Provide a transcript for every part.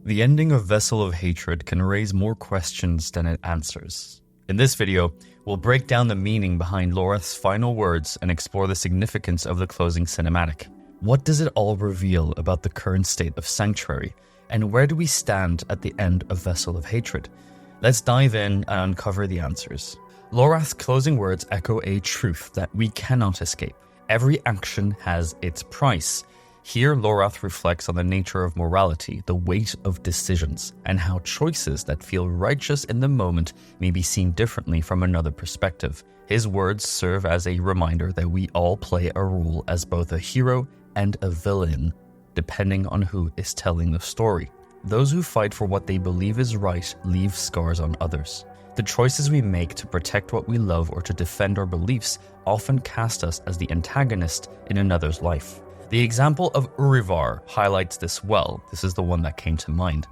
The ending of Vessel of Hatred can raise more questions than it answers. In this video, we'll break down the meaning behind Lorath's final words and explore the significance of the closing cinematic. What does it all reveal about the current state of Sanctuary, and where do we stand at the end of Vessel of Hatred? Let's dive in and uncover the answers. Lorath's closing words echo a truth that we cannot escape. Every action has its price. Here, Lorath reflects on the nature of morality, the weight of decisions, and how choices that feel righteous in the moment may be seen differently from another perspective. His words serve as a reminder that we all play a role as both a hero and a villain, depending on who is telling the story. Those who fight for what they believe is right leave scars on others. The choices we make to protect what we love or to defend our beliefs often cast us as the antagonist in another's life. The example of Urivar highlights this well. This is the one that came to mind.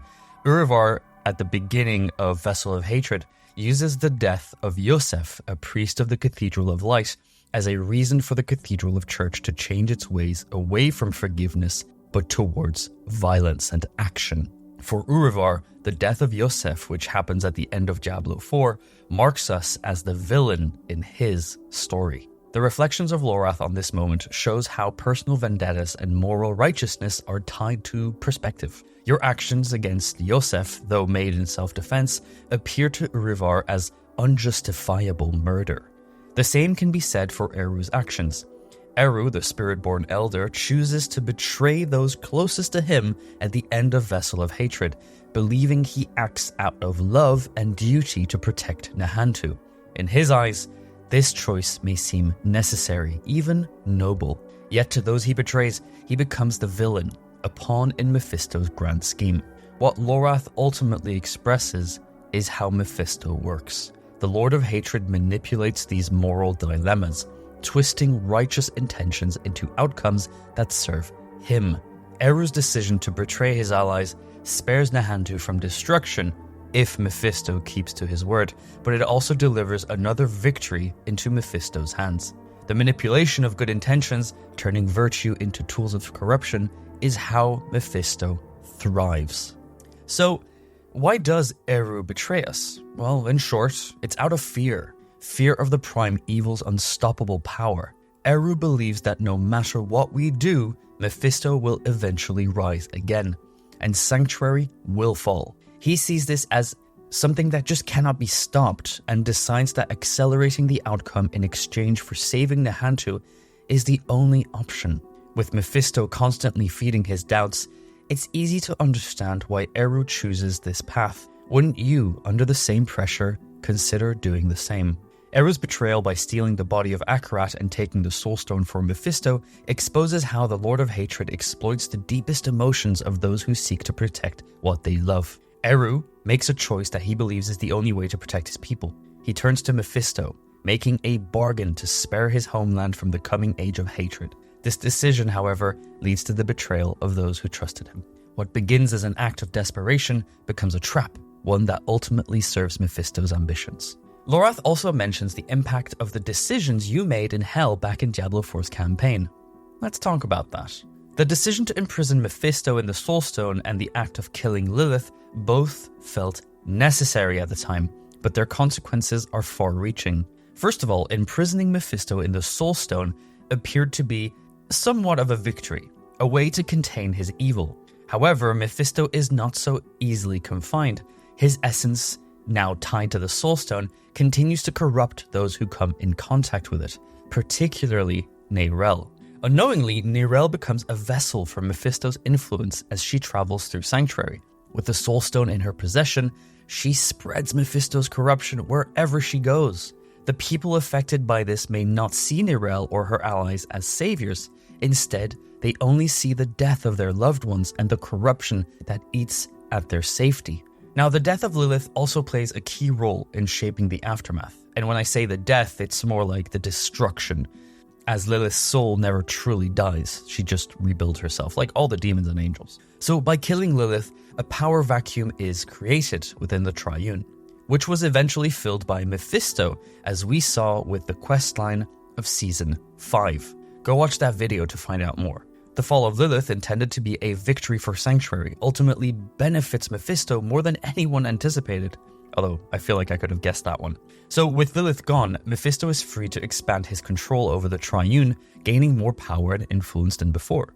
Urivar, at the beginning of Vessel of Hatred, uses the death of Yosef, a priest of the Cathedral of Light, as a reason for the Cathedral of Church to change its ways away from forgiveness, but towards violence and action. For Urivar, the death of Yosef, which happens at the end of Diablo 4, marks us as the villain in his story. The reflections of Lorath on this moment shows how personal vendettas and moral righteousness are tied to perspective. Your actions against Yosef, though made in self-defense, appear to Urivar as unjustifiable murder. The same can be said for Eru's actions. Eru, the spirit-born elder, chooses to betray those closest to him at the end of Vessel of Hatred, believing he acts out of love and duty to protect Nahantu. In his eyes, this choice may seem necessary, even noble. Yet to those he betrays, he becomes the villain, a pawn in Mephisto's grand scheme. What Lorath ultimately expresses is how Mephisto works. The Lord of Hatred manipulates these moral dilemmas, twisting righteous intentions into outcomes that serve him. Eru's decision to betray his allies spares Nahantu from destruction if Mephisto keeps to his word, but it also delivers another victory into Mephisto's hands. The manipulation of good intentions, turning virtue into tools of corruption, is how Mephisto thrives. So, why does Eru betray us? Well, in short, it's out of fear. Fear of the prime evil's unstoppable power. Eru believes that no matter what we do, Mephisto will eventually rise again, and Sanctuary will fall. He sees this as something that just cannot be stopped and decides that accelerating the outcome in exchange for saving Nahantu is the only option. With Mephisto constantly feeding his doubts, it's easy to understand why Eru chooses this path. Wouldn't you, under the same pressure, consider doing the same? Eru's betrayal by stealing the body of Akarat and taking the Soul Stone for Mephisto exposes how the Lord of Hatred exploits the deepest emotions of those who seek to protect what they love. Eru makes a choice that he believes is the only way to protect his people. He turns to Mephisto, making a bargain to spare his homeland from the coming age of hatred. This decision, however, leads to the betrayal of those who trusted him. What begins as an act of desperation becomes a trap, one that ultimately serves Mephisto's ambitions. Lorath also mentions the impact of the decisions you made in Hell back in Diablo 4's campaign. Let's talk about that. The decision to imprison Mephisto in the Soul Stone and the act of killing Lilith both felt necessary at the time, but their consequences are far-reaching. First of all, imprisoning Mephisto in the Soul Stone appeared to be somewhat of a victory, a way to contain his evil. However, Mephisto is not so easily confined. His essence, now tied to the Soul Stone, continues to corrupt those who come in contact with it, particularly Neyrelle. Unknowingly, Neyrelle becomes a vessel for Mephisto's influence as she travels through Sanctuary. With the Soul Stone in her possession, she spreads Mephisto's corruption wherever she goes. The people affected by this may not see Neyrelle or her allies as saviors. Instead, they only see the death of their loved ones and the corruption that eats at their safety. Now, the death of Lilith also plays a key role in shaping the aftermath. And when I say the death, it's more like the destruction, as Lilith's soul never truly dies. She just rebuilds herself, like all the demons and angels. So by killing Lilith, a power vacuum is created within the Triune, which was eventually filled by Mephisto, as we saw with the questline of Season 5. Go watch that video to find out more. The fall of Lilith, intended to be a victory for Sanctuary, ultimately benefits Mephisto more than anyone anticipated. Although, I feel like I could have guessed that one. So, with Lilith gone, Mephisto is free to expand his control over the Triune, gaining more power and influence than before.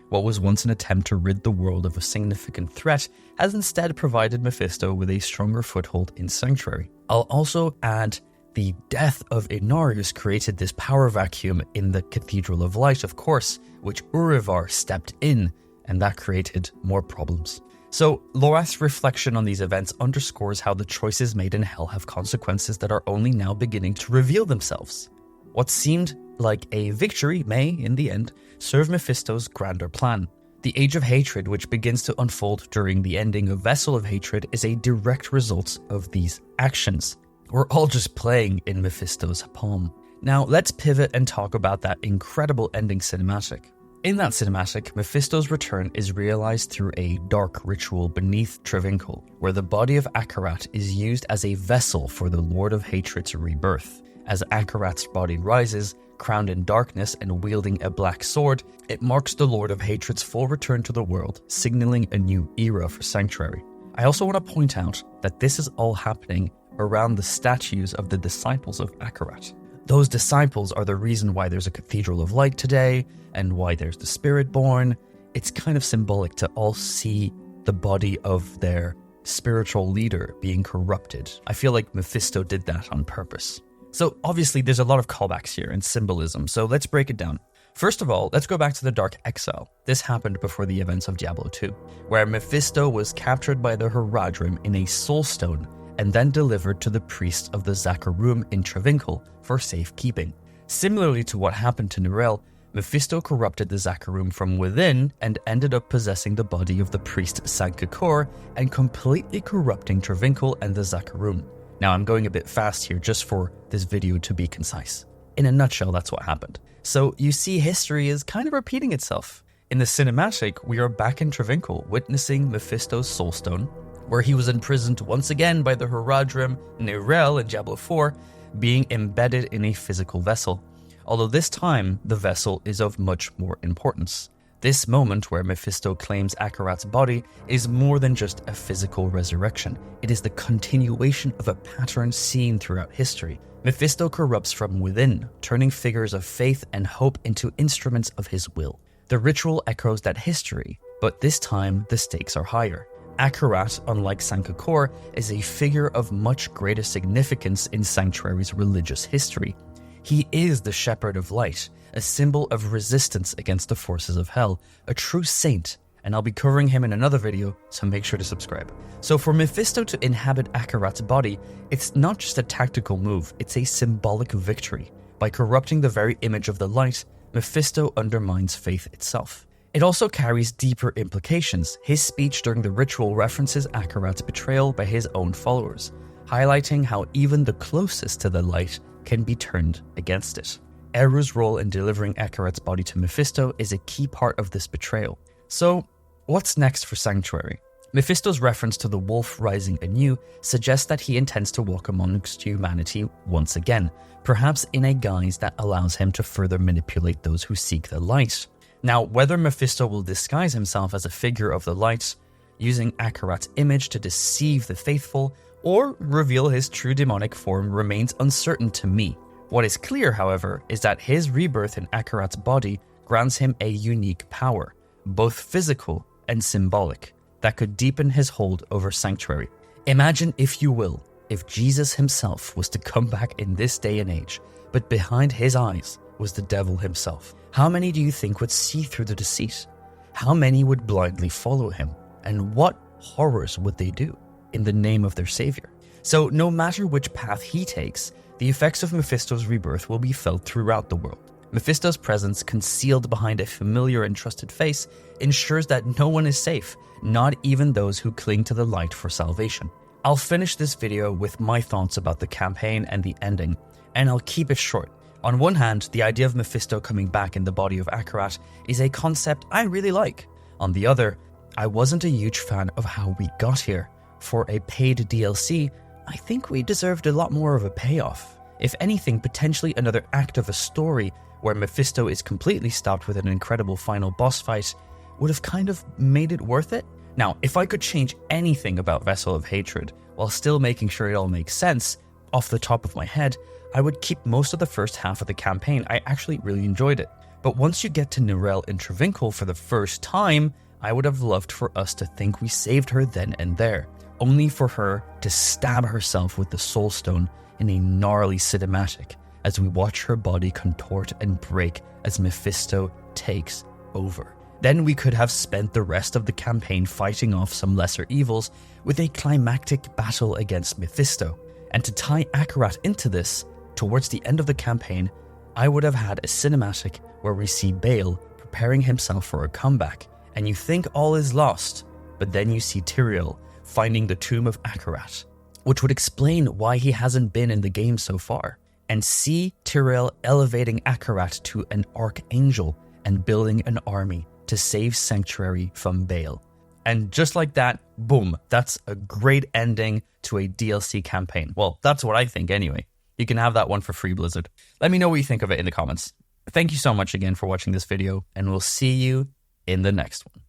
What was once an attempt to rid the world of a significant threat has instead provided Mephisto with a stronger foothold in Sanctuary. I'll also add the death of Inarius created this power vacuum in the Cathedral of Light, of course, which Urivar stepped in, and that created more problems. So, Lorath's reflection on these events underscores how the choices made in Hell have consequences that are only now beginning to reveal themselves. What seemed like a victory may, in the end, serve Mephisto's grander plan. The Age of Hatred, which begins to unfold during the ending of Vessel of Hatred, is a direct result of these actions. We're all just playing in Mephisto's palm. Now, let's pivot and talk about that incredible ending cinematic. In that cinematic, Mephisto's return is realized through a dark ritual beneath Travincal, where the body of Akarat is used as a vessel for the Lord of Hatred's rebirth. As Akarat's body rises, crowned in darkness and wielding a black sword, it marks the Lord of Hatred's full return to the world, signaling a new era for Sanctuary. I also want to point out that this is all happening around the statues of the disciples of Akarat. Those disciples are the reason why there's a Cathedral of Light today, and why there's the Spirit born. It's kind of symbolic to all see the body of their spiritual leader being corrupted. I feel like Mephisto did that on purpose. So obviously there's a lot of callbacks here and symbolism, so let's break it down. First of all, let's go back to the Dark Exile. This happened before the events of Diablo 2, where Mephisto was captured by the Haradrim in a soul stone and then delivered to the priests of the Zakharum in Travincal for safekeeping. Similarly to what happened to Nirel, Mephisto corrupted the Zakharum from within and ended up possessing the body of the priest Sankakor and completely corrupting Travincal and the Zakharum. Now, I'm going a bit fast here just for this video to be concise. In a nutshell, that's what happened. So you see, history is kind of repeating itself. In the cinematic, we are back in Travincal, witnessing Mephisto's Soulstone, where he was imprisoned once again by the Haradrim, Nirel in Diablo 4, being embedded in a physical vessel. Although this time, the vessel is of much more importance. This moment where Mephisto claims Akarat's body is more than just a physical resurrection. It is the continuation of a pattern seen throughout history. Mephisto corrupts from within, turning figures of faith and hope into instruments of his will. The ritual echoes that history, but this time the stakes are higher. Akarat, unlike Sankakor, is a figure of much greater significance in Sanctuary's religious history. He is the Shepherd of Light, a symbol of resistance against the forces of hell, a true saint, and I'll be covering him in another video, so make sure to subscribe. So for Mephisto to inhabit Akarat's body, it's not just a tactical move, it's a symbolic victory. By corrupting the very image of the light, Mephisto undermines faith itself. It also carries deeper implications. His speech during the ritual references Akarat's betrayal by his own followers, highlighting how even the closest to the light can be turned against it. Eru's role in delivering Akarat's body to Mephisto is a key part of this betrayal. So, what's next for Sanctuary? Mephisto's reference to the wolf rising anew suggests that he intends to walk amongst humanity once again, perhaps in a guise that allows him to further manipulate those who seek the light. Now, whether Mephisto will disguise himself as a figure of the light, using Akarat's image to deceive the faithful, or reveal his true demonic form remains uncertain to me. What is clear, however, is that his rebirth in Akarat's body grants him a unique power, both physical and symbolic, that could deepen his hold over Sanctuary. Imagine, if you will, if Jesus himself was to come back in this day and age, but behind his eyes was the devil himself. How many do you think would see through the deceit? How many would blindly follow him? And what horrors would they do in the name of their savior? So no matter which path he takes, the effects of Mephisto's rebirth will be felt throughout the world. Mephisto's presence, concealed behind a familiar and trusted face, ensures that no one is safe, not even those who cling to the light for salvation. I'll finish this video with my thoughts about the campaign and the ending, and I'll keep it short. On one hand, the idea of Mephisto coming back in the body of Akarat is a concept I really like. On the other, I wasn't a huge fan of how we got here. For a paid DLC, I think we deserved a lot more of a payoff. If anything, potentially another act of a story where Mephisto is completely stopped with an incredible final boss fight would have kind of made it worth it. Now, if I could change anything about Vessel of Hatred while still making sure it all makes sense, off the top of my head, I would keep most of the first half of the campaign. I actually really enjoyed it. But once you get to Nirel in Travincal for the first time, I would have loved for us to think we saved her then and there, only for her to stab herself with the Soul Stone in a gnarly cinematic as we watch her body contort and break as Mephisto takes over. Then we could have spent the rest of the campaign fighting off some lesser evils with a climactic battle against Mephisto. And to tie Akarat into this, towards the end of the campaign, I would have had a cinematic where we see Bale preparing himself for a comeback, and you think all is lost, but then you see Tyrael finding the tomb of Akarat, which would explain why he hasn't been in the game so far, and see Tyrael elevating Akarat to an archangel and building an army to save Sanctuary from Bale. And just like that, boom, that's a great ending to a DLC campaign. Well, that's what I think anyway. You can have that one for free, Blizzard. Let me know what you think of it in the comments. Thank you so much again for watching this video, and we'll see you in the next one.